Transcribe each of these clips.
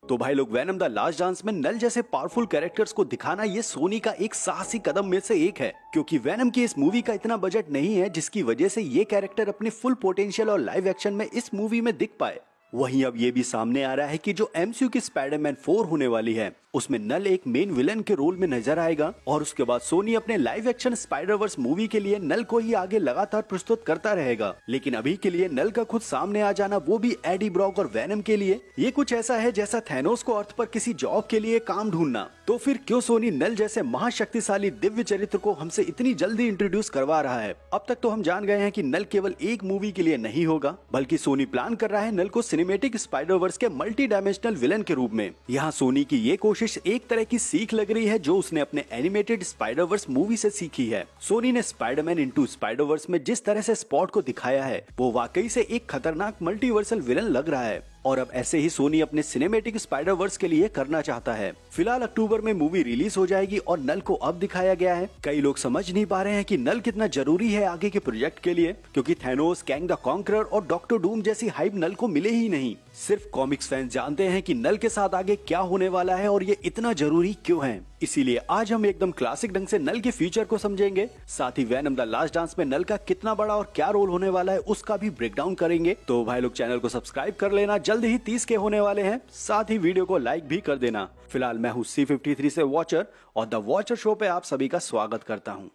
तो भाई लोग, वैनम द लास्ट डांस में नल जैसे पावरफुल कैरेक्टर्स को दिखाना ये सोनी का एक साहसी कदम में से एक है, क्योंकि वैनम की इस मूवी का इतना बजट नहीं है जिसकी वजह से ये कैरेक्टर अपने फुल पोटेंशियल और लाइव एक्शन में इस मूवी में दिख पाए। वहीं अब ये भी सामने आ रहा है कि जो एमसीयू की स्पाइडरमैन 4 होने वाली है उसमें नल एक मेन विलन के रोल में नजर आएगा, और उसके बाद सोनी अपने लाइव एक्शन स्पाइडरवर्स मूवी के लिए नल को ही आगे लगातार प्रस्तुत करता रहेगा। लेकिन अभी के लिए नल का खुद सामने आ जाना, वो भी एडी ब्रॉक और वैनम के लिए, ये कुछ ऐसा है जैसा थैनोस को अर्थ पर किसी जॉब के लिए काम ढूंढना। तो फिर क्यों सोनी नल जैसे महाशक्तिशाली दिव्य चरित्र को हमसे इतनी जल्दी इंट्रोड्यूस करवा रहा है? अब तक तो हम जान गए हैं कि नल केवल एक मूवी के लिए नहीं होगा, बल्कि सोनी प्लान कर रहा है नल को सिनेमैटिक स्पाइडरवर्स के मल्टी डायमेंशनल विलन के रूप में। यहाँ सोनी की ये कोशिश एक तरह की सीख लग रही है जो उसने अपने एनिमेटेड स्पाइडरवर्स मूवी से सीखी है। सोनी ने स्पाइडरमैन इनटू स्पाइडरवर्स में जिस तरह से स्पॉट को दिखाया है वो वाकई से एक खतरनाक मल्टीवर्सल विलन लग रहा है, और अब ऐसे ही सोनी अपने सिनेमैटिक स्पाइडरवर्स के लिए करना चाहता है। फिलहाल अक्टूबर में मूवी रिलीज हो जाएगी और नल को अब दिखाया गया है। कई लोग समझ नहीं पा रहे हैं कि नल कितना जरूरी है आगे के प्रोजेक्ट के लिए, क्योंकि थैनोस, कैंग द कॉन्करर और डॉक्टर डूम जैसी हाइप नल को मिले ही नहीं। सिर्फ कॉमिक्स फैंस जानते हैं कि नल के साथ आगे क्या होने वाला है और ये इतना जरूरी क्यों है। इसीलिए आज हम एकदम क्लासिक ढंग से नल के फ्यूचर को समझेंगे, साथ ही वैनम द लास्ट डांस में नल का कितना बड़ा और क्या रोल होने वाला है उसका भी ब्रेकडाउन करेंगे। तो भाई लोग, चैनल को सब्सक्राइब कर लेना, जल्द ही 30 के होने वाले हैं, साथ ही वीडियो को लाइक भी कर देना। फिलहाल मैं हूँ C53 से वॉचर, और द वॉचर शो पे आप सभी का स्वागत करता हूँ।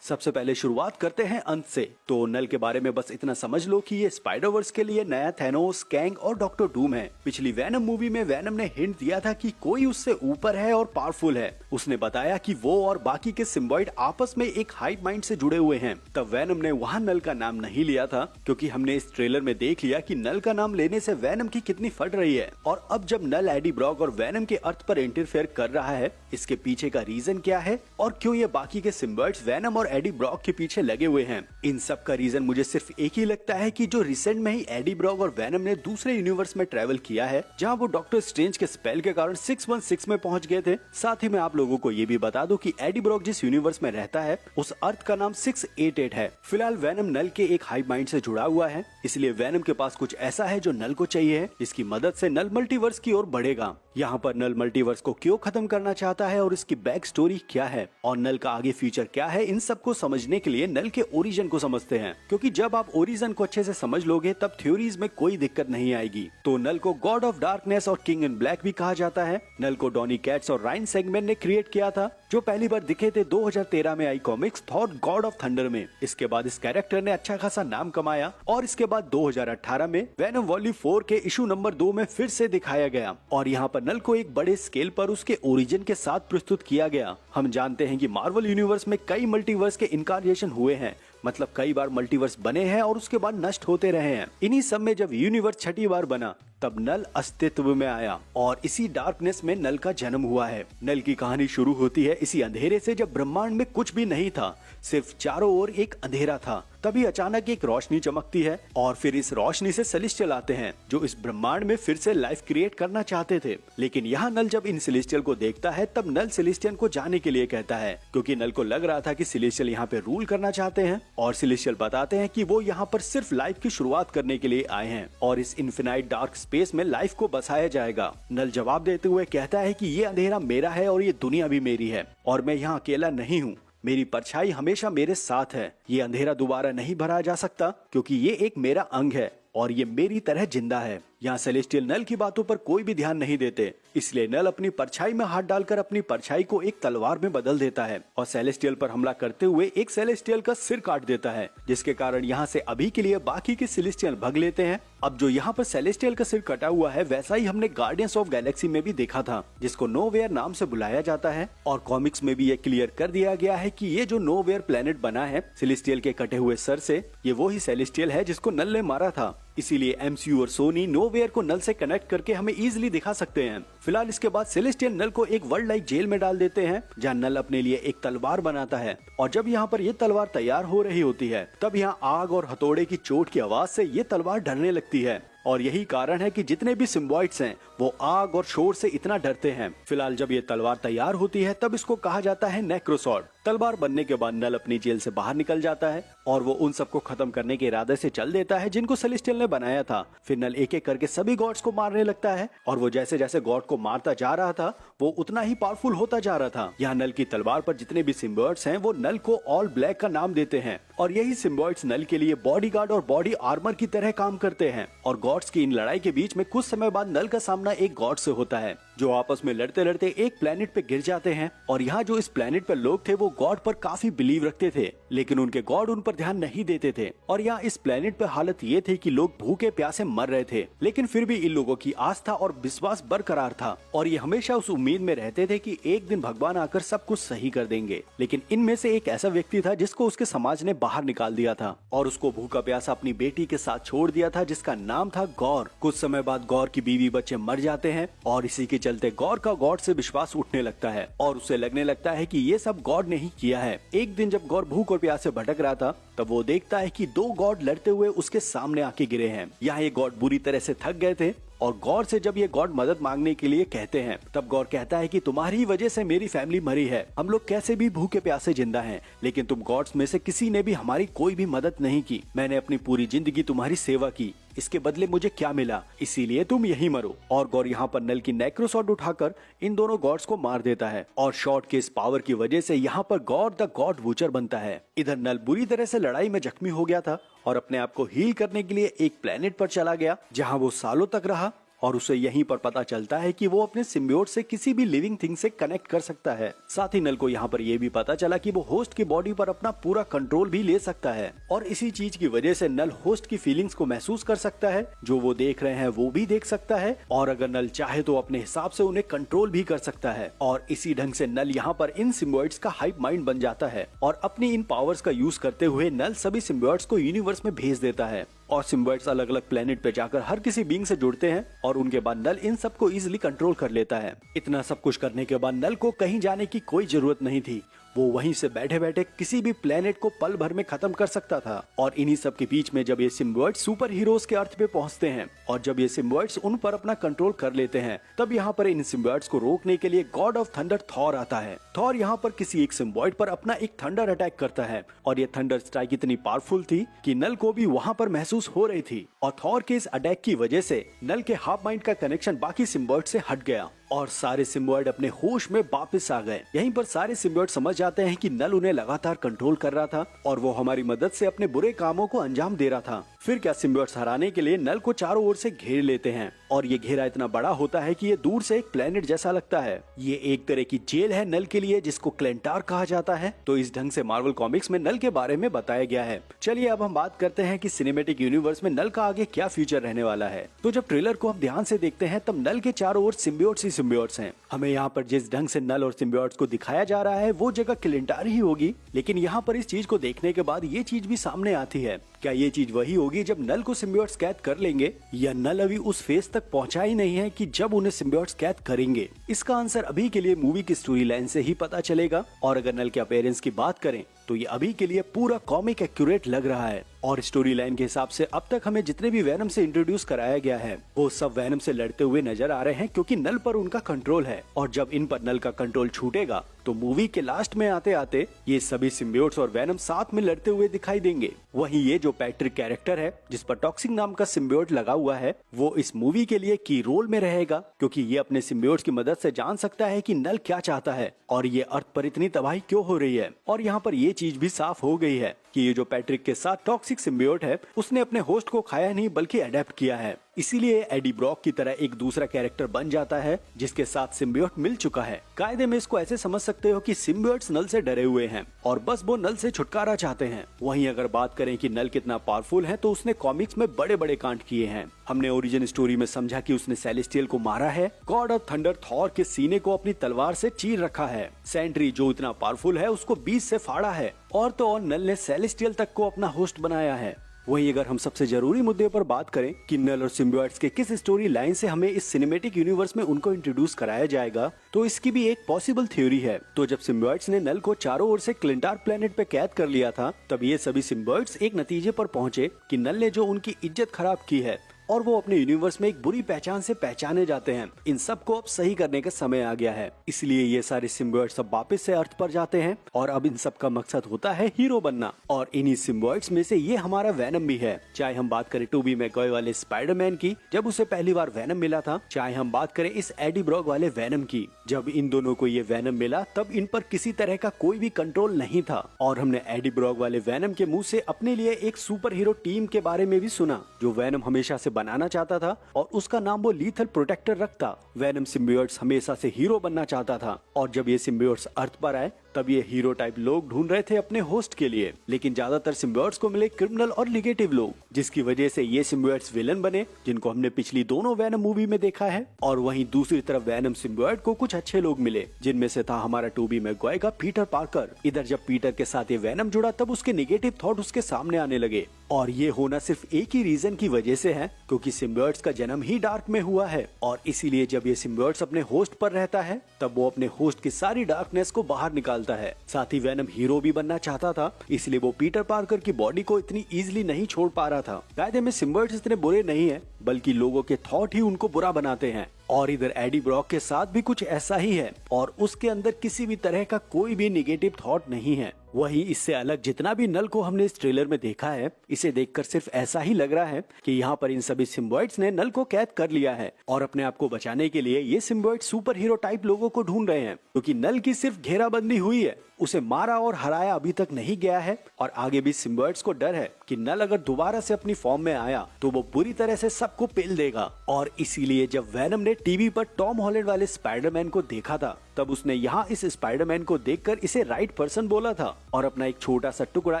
सबसे पहले शुरुआत करते हैं अंत से। तो नल के बारे में बस इतना समझ लो कि ये स्पाइडरवर्स के लिए नया थैनोस, कैंग और डॉक्टर डूम है। पिछली वैनम मूवी में वैनम ने हिंट दिया था कि कोई उससे ऊपर है और पावरफुल है। उसने बताया कि वो और बाकी के सिम्बॉइड आपस में एक हाइव माइंड से जुड़े हुए हैं। तब वैनम ने वहाँ नल का नाम नहीं लिया था, क्योंकि हमने इस ट्रेलर में देख लिया कि नल का नाम लेने से वैनम की कितनी फट रही है। और अब जब नल एडी ब्रॉक और वैनम के अर्थ पर इंटरफेयर कर रहा है, इसके पीछे का रीजन क्या है और क्यों ये बाकी के सिम्बॉइड्स वैनम और एडी ब्रॉक के पीछे लगे हुए हैं? इन सब का रीजन मुझे सिर्फ एक ही लगता है कि जो रिसेंट में ही एडी ब्रॉक और वैनम ने दूसरे यूनिवर्स में ट्रेवल किया है, जहां वो डॉक्टर स्ट्रेंज के स्पेल के कारण 616 में पहुंच गए थे। साथ ही मैं आप लोगों को ये भी बता दूं कि एडी ब्रॉक जिस यूनिवर्स में रहता है उस अर्थ का नाम 688 है। फिलहाल वैनम नल के एक हाइव माइंड से जुड़ा हुआ है, इसलिए वैनम के पास कुछ ऐसा है जो नल को चाहिए है, जिसकी मदद से नल मल्टीवर्स की ओर बढ़ेगा। यहाँ पर नल मल्टीवर्स को क्यों खत्म करना चाहता है और इसकी बैक स्टोरी क्या है और नल का आगे फ्यूचर क्या है, इन सब को समझने के लिए नल के ओरिजिन को समझते हैं। क्योंकि जब आप ओरिजिन को अच्छे से समझ लोगे तब थ्योरीज में कोई दिक्कत नहीं आएगी। तो नल को गॉड ऑफ डार्कनेस और किंग इन ब्लैक भी कहा जाता है। नल को डॉनी कैट्स और राइन सेगमेंट ने क्रिएट किया था, जो पहली बार दिखे थे 2013 में आई comics Thor god of thunder में। इसके बाद इस कैरेक्टर ने अच्छा खासा नाम कमाया और इसके बाद 2018 में वैनम वॉल्यूम 4 के इशू नंबर 2 में फिर से दिखाया गया, और यहाँ पर नल को एक बड़े स्केल पर उसके ओरिजिन के साथ प्रस्तुत किया गया। हम जानते हैं कि मार्वल यूनिवर्स में कई मल्टीवर्स के इनकार्नेशन हुए हैं, मतलब कई बार मल्टीवर्स बने हैं और उसके बाद नष्ट होते रहे हैं। इन्हीं सब में जब यूनिवर्स छठी बार बना तब नल अस्तित्व में आया, और इसी डार्कनेस में नल का जन्म हुआ है। नल की कहानी शुरू होती है इसी अंधेरे से, जब ब्रह्मांड में कुछ भी नहीं था, सिर्फ चारों ओर एक अंधेरा था। तभी अचानक एक रोशनी चमकती है और फिर इस रोशनी से सेलेस्टियल आते हैं, जो इस ब्रह्मांड में फिर से लाइफ क्रिएट करना चाहते थे। लेकिन यहाँ नल जब इन सेलेस्टियल को देखता है तब नल सेलेस्टियल को जाने के लिए कहता है, क्योंकि नल को लग रहा था कि सेलेस्टियल यहाँ पे रूल करना चाहते हैं, और सेलेस्टियल बताते हैं कि वो यहाँ पर सिर्फ लाइफ की शुरुआत करने के लिए आए हैं और इस इन्फिनाइट डार्क स्पेस में लाइफ को बसाया जाएगा। नल जवाब देते हुए कहता है कि ये अंधेरा मेरा है और ये दुनिया भी मेरी है, और मैं यहाँ अकेला नहीं हूँ, मेरी परछाई हमेशा मेरे साथ है। ये अंधेरा दोबारा नहीं भरा जा सकता, क्योंकि ये एक मेरा अंग है और ये मेरी तरह जिंदा है। यहाँ सेलेस्टियल नल की बातों पर कोई भी ध्यान नहीं देते, इसलिए नल अपनी परछाई में हाथ डालकर अपनी परछाई को एक तलवार में बदल देता है और सेलेस्टियल पर हमला करते हुए एक सेलेस्टियल का सिर काट देता है, जिसके कारण यहाँ से अभी के लिए बाकी के सेलेस्टियल भाग लेते हैं। अब जो यहाँ पर सेलेस्टियल का सिर कटा हुआ है वैसा ही हमने गार्डियंस ऑफ गैलेक्सी में भी देखा था, जिसको नोवेयर नाम से बुलाया जाता है, और कॉमिक्स में भी ये क्लियर कर दिया गया है कि ये जो नोवेयर प्लेनेट बना है सेलेस्टियल के कटे हुए सर से, ये वो ही सेलेस्टियल है जिसको नल ने मारा था। इसीलिए एमसीयू और सोनी नोवेयर को नल से कनेक्ट करके हमें इजीली दिखा सकते हैं। फिलहाल इसके बाद सेलेस्टियल नल को एक वर्ल्ड लाइक जेल में डाल देते हैं, जहां नल अपने लिए एक तलवार बनाता है, और जब यहाँ पर ये तलवार तैयार हो रही होती है तब यहाँ आग और हथौड़े की चोट की आवाज से ये तलवार ढलने लगती है, और यही कारण है कि जितने भी सिम्बॉइड्स हैं वो आग और शोर से इतना डरते हैं। फिलहाल जब ये तलवार तैयार होती है तब इसको कहा जाता है नेक्रोसॉर्ड। तलवार बनने के बाद नल अपनी जेल से बाहर निकल जाता है और वो उन सबको खत्म करने के इरादे से चल देता है जिनको सेलेस्टियल ने बनाया था। फिर नल एक एक करके सभी गॉड्स को मारने लगता है और वो जैसे जैसे गॉड को मारता जा रहा था वो उतना ही पावरफुल होता जा रहा था। यहाँ नल की तलवार पर जितने भी सिम्बॉयड्स हैं वो नल को ऑल ब्लैक का नाम देते हैं और यही सिम्बॉयड्स नल के लिए बॉडीगार्ड और बॉडी आर्मर की तरह काम करते हैं। और गॉड्स की इन लड़ाई के बीच में कुछ समय बाद नल का सामना एक गॉड से होता है जो आपस में लड़ते लड़ते एक प्लेनेट पे गिर जाते हैं। और यहाँ जो इस प्लेनेट पर लोग थे वो गॉड पर काफी बिलीव रखते थे लेकिन उनके गॉड उन पर ध्यान नहीं देते थे। और यहाँ इस प्लेनेट पे हालत ये थी कि लोग भूखे प्यासे मर रहे थे लेकिन फिर भी इन लोगों की आस्था और विश्वास बरकरार था और ये हमेशा उस उम्मीद में रहते थे कि एक दिन भगवान आकर सब कुछ सही कर देंगे। लेकिन इनमें से एक ऐसा व्यक्ति था जिसको उसके समाज ने बाहर निकाल दिया था और उसको भूखा प्यासा अपनी बेटी के साथ छोड़ दिया था जिसका नाम था गौर। कुछ समय बाद गौर की बीवी बच्चे मर जाते हैं और इसी के चलते गौर का गॉड से विश्वास उठने लगता है और उसे लगने लगता है कि ये सब गॉड ने ही किया है। एक दिन जब गौर भूख और प्यास से भटक रहा था तब वो देखता है कि दो गॉड लड़ते हुए उसके सामने आके गिरे हैं। यहाँ ये गॉड बुरी तरह से थक गए थे और गौर से जब ये गॉड मदद मांगने के लिए कहते हैं तब गौर कहता है कि तुम्हारी वजह से मेरी फैमिली मरी है, हम लोग कैसे भी भूखे प्यासे जिंदा हैं, लेकिन तुम गॉड्स में से किसी ने भी हमारी कोई भी मदद नहीं की। मैंने अपनी पूरी जिंदगी तुम्हारी सेवा की, इसके बदले मुझे क्या मिला, इसीलिए तुम यही मरो। और गौर यहाँ पर नल की नेक्रोसॉर्ड उठाकर इन दोनों गॉड्स को मार देता है और शॉट के इस पावर की वजह से यहाँ पर गॉड द गॉड वूचर बनता है। इधर नल बुरी तरह से लड़ाई में जख्मी हो गया था और अपने आप को हील करने के लिए एक प्लेनेट पर चला गया जहाँ वो सालों तक रहा और उसे यहीं पर पता चलता है कि वो अपने सिम्बियोट से किसी भी लिविंग थिंग से कनेक्ट कर सकता है। साथ ही नल को यहाँ पर यह भी पता चला कि वो होस्ट की बॉडी पर अपना पूरा कंट्रोल भी ले सकता है और इसी चीज की वजह से नल होस्ट की फीलिंग्स को महसूस कर सकता है, जो वो देख रहे हैं वो भी देख सकता है और अगर नल चाहे तो अपने हिसाब से उन्हें कंट्रोल भी कर सकता है। और इसी ढंग से नल यहाँ पर इन सिम्बियोट्स का हाइप माइंड बन जाता है और अपनी इन पावर्स का यूज करते हुए नल सभी सिम्बियोट्स को यूनिवर्स में भेज देता है और सिम्बियोट्स अलग अलग प्लेनेट पे जाकर हर किसी बीइंग से जुड़ते हैं और उनके बाद नल इन सबको इजीली कंट्रोल कर लेता है। इतना सब कुछ करने के बाद नल को कहीं जाने की कोई जरूरत नहीं थी, वो वहीं से बैठे बैठे किसी भी प्लेनेट को पल भर में खत्म कर सकता था। और इन्हीं सब के बीच में जब ये सिम्बियोट्स सुपर हीरोज के अर्थ पे पहुंचते हैं और जब ये सिम्बियोट्स उन पर अपना कंट्रोल कर लेते हैं तब यहाँ पर इन सिम्बियोट्स को रोकने के लिए गॉड ऑफ थंडर थॉर आता है। थॉर यहाँ पर किसी एक सिम्बियोट पर अपना एक थंडर अटैक करता है और ये थंडर स्ट्राइक इतनी पावरफुल थी कि नल को भी वहाँ पर महसूस हो रही थी और थॉर के इस अटैक की वजह से नल के हाफ माइंड का कनेक्शन बाकी सिम्बियोट से हट गया और सारे सिम्बियोट अपने होश में वापस आ गए। यहीं पर सारे सिम्बियोट समझ जाते हैं कि नल उन्हें लगातार कंट्रोल कर रहा था और वो हमारी मदद से अपने बुरे कामों को अंजाम दे रहा था। फिर क्या सिम्बियोट्स हराने के लिए नल को चारों ओर से घेर लेते हैं और ये घेरा इतना बड़ा होता है कि ये दूर से एक प्लेनेट जैसा लगता है। ये एक तरह की जेल है नल के लिए जिसको क्लेंटार कहा जाता है। तो इस ढंग से मार्वल कॉमिक्स में नल के बारे में बताया गया है। चलिए अब हम बात करते हैं कि सिनेमैटिक यूनिवर्स में नल का आगे क्या फ्यूचर रहने वाला है। तो जब ट्रेलर को हम ध्यान से देखते हैं तब नल के चारों ओर सिम्बियोट्स ही सिम्बियोट्स हैं। हमें यहाँ पर जिस ढंग से नल और सिम्बियोट्स को दिखाया जा रहा है वो जगह क्लेंटार ही होगी, लेकिन यहाँ पर इस चीज को देखने के बाद ये चीज भी सामने आती है, क्या ये चीज वही होगी जब नल को सिम्बियोट्स कैद कर लेंगे या नल अभी उस फेज तक पहुंचा ही नहीं है कि जब उन्हें सिम्बियोट्स कैद करेंगे। इसका आंसर अभी के लिए मूवी की स्टोरी लाइन से ही पता चलेगा और अगर नल के अपीयरेंस की बात करें तो ये अभी के लिए पूरा कॉमिक एक्यूरेट लग रहा है और स्टोरी लाइन के हिसाब से अब तक हमें जितने भी वैनम से इंट्रोड्यूस कराया गया है वो सब वैनम से लड़ते हुए नजर आ रहे हैं क्योंकि नल पर उनका कंट्रोल है और जब इन पर नल का कंट्रोल छूटेगा तो मूवी के लास्ट में आते आते ये सभी सिम्बियोट्स और वैनम साथ में लड़ते हुए दिखाई देंगे। वहीं ये जो पैट्रिक कैरेक्टर है जिस पर टॉक्सिक नाम का सिम्बियोट लगा हुआ है वो इस मूवी के लिए की रोल में रहेगा क्योंकि ये अपने सिम्बियोट्स की मदद से जान सकता है कि नल क्या चाहता है और ये अर्थ पर इतनी तबाही क्यों हो रही है। और यहाँ पर ये चीज भी साफ हो गई है कि ये जो पैट्रिक के साथ टॉक्सिक सिम्बियोट है उसने अपने होस्ट को खाया नहीं बल्कि अडेप्ट किया है, इसीलिए एडी ब्रॉक की तरह एक दूसरा कैरेक्टर बन जाता है जिसके साथ सिम्बियोट मिल चुका है। कायदे में इसको ऐसे समझ सकते हो कि सिम्बियोट्स नल से डरे हुए हैं और बस वो नल से छुटकारा चाहते हैं। वहीं अगर बात करें कि नल कितना पावरफुल है तो उसने कॉमिक्स में बड़े बड़े कांड किए हैं। हमने ओरिजिन स्टोरी में समझा कि उसने सेलेस्टियल को मारा है, गॉड ऑफ थंडर थॉर के सीने को अपनी तलवार से चीर रखा है, सेंट्री जो इतना पावरफुल है उसको बीच से फाड़ा है और तो और नल ने सेलेस्टियल तक को अपना होस्ट बनाया है। वहीं अगर हम सबसे जरूरी मुद्दे पर बात करें कि नल और सिम्बियोट्स के किस स्टोरी लाइन से हमें इस सिनेमैटिक यूनिवर्स में उनको इंट्रोड्यूस कराया जाएगा तो इसकी भी एक पॉसिबल थ्योरी है। तो जब सिम्बियोट्स ने नल को चारों ओर से क्लिंटार प्लेनेट पे कैद कर लिया था तब ये सभी सिम्बियोट्स एक नतीजे पर पहुंचे कि नल ने जो उनकी इज्जत खराब की है और वो अपने यूनिवर्स में एक बुरी पहचान से पहचाने जाते हैं। इन सब को अब सही करने का समय आ गया है, इसलिए ये सारे सिम्बियोट्स अब वापस से अर्थ पर जाते हैं और अब इन सब का मकसद होता है हीरो बनना। और इन्हीं सिम्बियोट्स में से ये हमारा वैनम भी है। चाहे हम बात करें टोबी मैगवायर वाले स्पाइडरमैन की जब उसे पहली बार वैनम मिला था, चाहे हम बात करें इस एडी ब्रॉक वाले वैनम की जब इन दोनों को ये वैनम मिला तब इन पर किसी तरह का कोई भी कंट्रोल नहीं था। और हमने एडी ब्रॉक वाले वैनम के मुंह से अपने लिए एक सुपर हीरो टीम के बारे में भी सुना जो वैनम हमेशा से बनाना चाहता था और उसका नाम वो लीथल प्रोटेक्टर रखता। वैनम सिम्बियोट्स हमेशा से हीरो बनना चाहता था और जब ये सिम्बियोट्स अर्थ पर आए तब ये हीरो टाइप लोग ढूंढ रहे थे अपने होस्ट के लिए, लेकिन ज्यादातर सिम्बियोट्स को मिले क्रिमिनल और निगेटिव लोग, जिसकी वजह से ये सिम्बियोट्स विलन बने जिनको हमने पिछली दोनों वैनम मूवी में देखा है। और वहीं दूसरी तरफ वैनम सिम्बियोट को कुछ अच्छे लोग मिले जिनमें से था हमारा टोबी मैगवायर का पीटर पार्कर। इधर जब पीटर के साथ ये वैनम जुड़ा तब उसके निगेटिव थॉट उसके सामने आने लगे और ये होना सिर्फ एक ही रीजन की वजह से है क्योंकि सिम्बियोट्स का जन्म ही डार्क में हुआ है और इसीलिए जब ये सिम्बियोट्स अपने होस्ट पर रहता है तब वो अपने होस्ट की सारी डार्कनेस को बाहर निकालता है। साथ ही वैनम हीरो भी बनना चाहता था, इसलिए वो पीटर पार्कर की बॉडी को इतनी इजीली नहीं छोड़ पा रहा था। कायदे में सिम्बियोट्स इतने बुरे नहीं है बल्कि लोगों के थॉट ही उनको बुरा बनाते हैं। और इधर एडी ब्रॉक के साथ भी कुछ ऐसा ही है और उसके अंदर किसी भी तरह का कोई भी निगेटिव थॉट नहीं है। वहीं इससे अलग जितना भी नल को हमने इस ट्रेलर में देखा है, इसे देखकर सिर्फ ऐसा ही लग रहा है कि यहाँ पर इन सभी सिम्बियोट्स ने नल को कैद कर लिया है और अपने आप को बचाने के लिए ये सिम्बियोट सुपर हीरो टाइप लोगों को ढूंढ रहे हैं क्योंकि नल की सिर्फ घेराबंदी हुई है, उसे मारा और हराया अभी तक नहीं गया है। और आगे भी सिम्बियोट्स को डर है कि नल अगर दोबारा से अपनी फॉर्म में आया तो वो बुरी तरह से सबको पेल देगा। और इसीलिए जब वैनम ने टीवी पर टॉम हॉलैंड वाले स्पाइडरमैन को देखा था तब उसने यहाँ इस स्पाइडरमैन को देखकर इसे राइट पर्सन बोला था और अपना एक छोटा सा टुकड़ा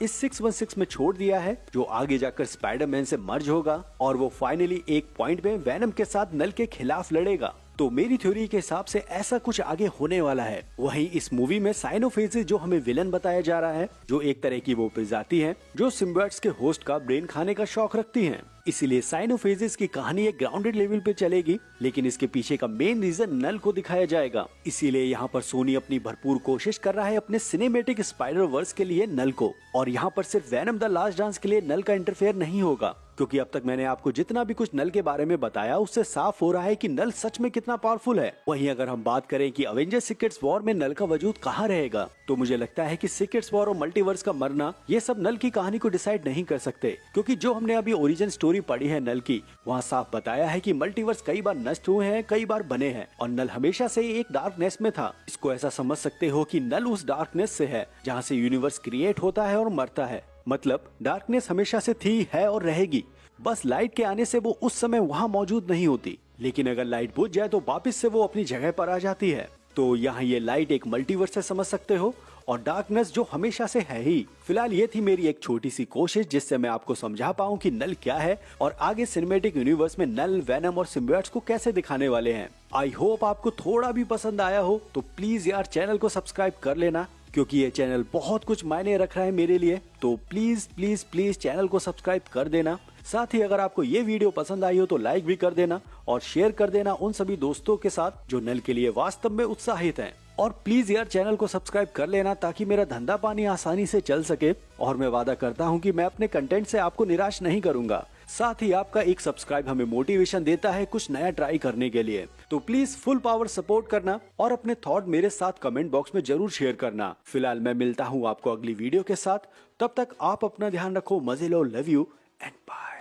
इस 616 में छोड़ दिया है जो आगे जाकर स्पाइडरमैन से मर्ज होगा और वो फाइनली एक पॉइंट में वैनम के साथ नल के खिलाफ लड़ेगा। तो मेरी थ्योरी के हिसाब से ऐसा कुछ आगे होने वाला है। वहीं इस मूवी में साइनोफेजेस जो हमें विलन बताया जा रहा है, जो एक तरह की वो प्रजाति है जो सिम्बियोट्स के होस्ट का ब्रेन खाने का शौक रखती हैं। इसीलिए साइनोफेजेस की कहानी एक ग्राउंडेड लेवल पे चलेगी, लेकिन इसके पीछे का मेन रीजन नल को दिखाया जाएगा। इसीलिए यहाँ पर सोनी अपनी भरपूर कोशिश कर रहा है अपने सिनेमेटिक स्पाइडर वर्स के लिए नल को, और यहाँ पर सिर्फ वैनम द लास्ट डांस के लिए नल का इंटरफेयर नहीं होगा क्योंकि अब तक मैंने आपको जितना भी कुछ नल के बारे में बताया उससे साफ हो रहा है कि नल सच में कितना पावरफुल है। वहीं अगर हम बात करें कि अवेंजर्स सीक्रेट्स वॉर में नल का वजूद कहाँ रहेगा, तो मुझे लगता है कि सीक्रेट्स वॉर और मल्टीवर्स का मरना ये सब नल की कहानी को डिसाइड नहीं कर सकते क्योंकि जो हमने अभी ओरिजिन स्टोरी पढ़ी है नल की, वहाँ साफ बताया है कि मल्टीवर्स कई बार नष्ट हुए हैं, कई बार बने हैं और नल हमेशा से एक डार्कनेस में था। इसको ऐसा समझ सकते हो कि नल उस डार्कनेस से है जहाँ से यूनिवर्स क्रिएट होता है और मरता है। मतलब डार्कनेस हमेशा से थी, है और रहेगी, बस लाइट के आने से वो उस समय वहाँ मौजूद नहीं होती, लेकिन अगर लाइट बुझ जाए तो वापस से वो अपनी जगह पर आ जाती है। तो यहाँ ये लाइट एक मल्टीवर्स से समझ सकते हो और डार्कनेस जो हमेशा से है ही। फिलहाल ये थी मेरी एक छोटी सी कोशिश जिससे मैं आपको समझा पाऊँ कि नल क्या है और आगे सिनेमैटिक यूनिवर्स में नल, वैनम और सिम्बियोट्स को कैसे दिखाने वाले हैं। आई होप आपको थोड़ा भी पसंद आया हो, तो प्लीज यार चैनल को सब्सक्राइब कर लेना क्योंकि ये चैनल बहुत कुछ मायने रख रहा है मेरे लिए। तो प्लीज प्लीज प्लीज चैनल को सब्सक्राइब कर देना। साथ ही अगर आपको ये वीडियो पसंद आई हो तो लाइक भी कर देना और शेयर कर देना उन सभी दोस्तों के साथ जो नल के लिए वास्तव में उत्साहित हैं। और प्लीज यार चैनल को सब्सक्राइब कर लेना ताकि मेरा धंधा पानी आसानी से चल सके, और मैं वादा करता हूँ कि मैं अपने कंटेंट से आपको निराश नहीं करूंगा। साथ ही आपका एक सब्सक्राइब हमें मोटिवेशन देता है कुछ नया ट्राई करने के लिए। तो प्लीज फुल पावर सपोर्ट करना और अपने थॉट मेरे साथ कमेंट बॉक्स में जरूर शेयर करना। फिलहाल मैं मिलता हूँ आपको अगली वीडियो के साथ, तब तक आप अपना ध्यान रखो, मजे लो, लव यू एंड बाय।